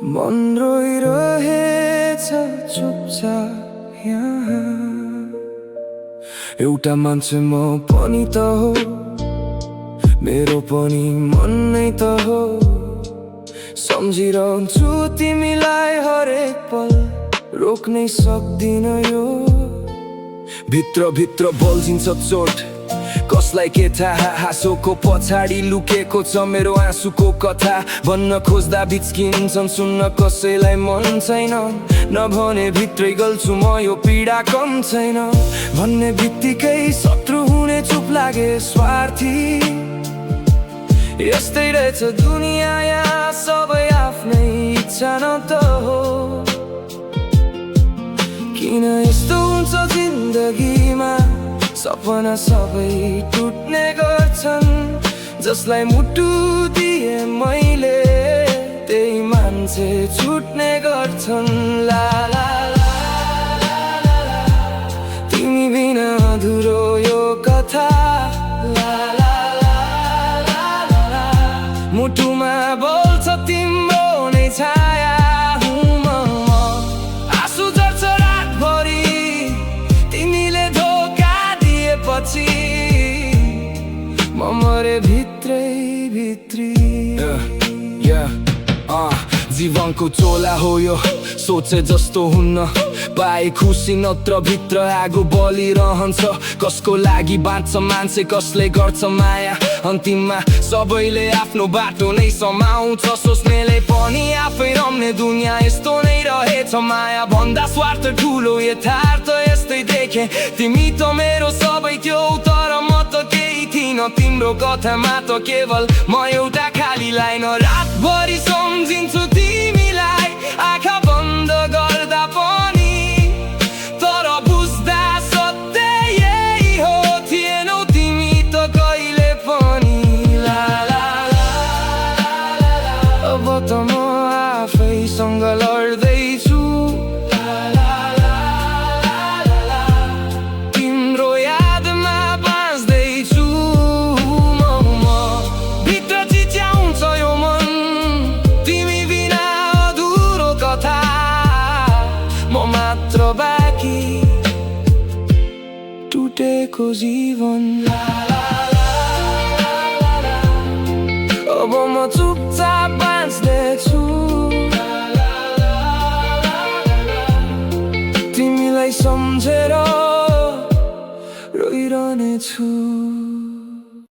मन रोइरहेछ चुपचाप यहाँ। एउटा मान्छे म पनि त हो, मेरो पनि मन नै त हो। सम्झिरहन्छु तिमीलाई हरेक पल, रोक्नै सक्दिन यो। भित्र भित्र बल्झिन्छ चोट, कसलाई के थाहा। हाँसोको पछाडि लुकेको छ मेरो आँसुको कथा। भन्न खोज्दा बिच्किन्छन्, सुन्न कसैलाई मन छैन। नभने भित्रै गल्छु म, यो पीडा कम छैन। भन्ने बित्तिकै शत्रु हुने चुप लागे स्वार्थी। यस्तै रहेछ दुनिया, यहाँ सबै आफ्नै इच्छा न त हो। किन यस्तो हुन्छ जिन्दगीमा, सपना सबै टुट्ने गर्छन्। जसलाई मुटु दिए मैले, त्यही मान्छे छुट्ने गर्छन्। ला ला ला ला ला, तिमी बिना अधुरो यो कथा। ला ला ला ला ला, मुटुमा बोल्छ तिम्रो नै छाया। म मरे भित्रै भित्री। जीवनको चोला हो यो, सोचे जस्तो हुन्न। पाए खुसी नत्र भित्र आगो बलिरहन्छ। कसको लागि बाँच्छ मान्छे, कसले गर्छ माया। अन्तिममा सबैले आफ्नो बाटो नै समाउँछ। सोच्नेले पनि आफै रम्ने दुनिया यस्तो नै रहेछ। माया भन्दा स्वार्थ ठुलो यथार्थ यस्तै देखे। तिमी त मेरो सबै थियौ, तर म त केही थिइन। तिम्रो कथामा त केवल म एउटा खाली लाइन। रातभरि सम्झिन्छु तिमीलाई, आँखा बन्द गर्दा पनि। तर बुझ्दा सत्य यही हो, थिएनौ तिमी त कहिले पनि। ला ला ला ला ला, अब त म आफैसँग लड्दैछु। ला ला ला ला ला, तिम्रो यादमा बाँच्दैछु म। भित्र चिच्याउँछ यो मन, तिमी बिना अधुरो कथा। म मात्र बाँकी टुटेको जीवन। ला ला ला ला ला, अब म चुपचाप बाँच्दैछु। ला ला ला ला ला, तिमीलाई सम्झेर रोइरहनेछु।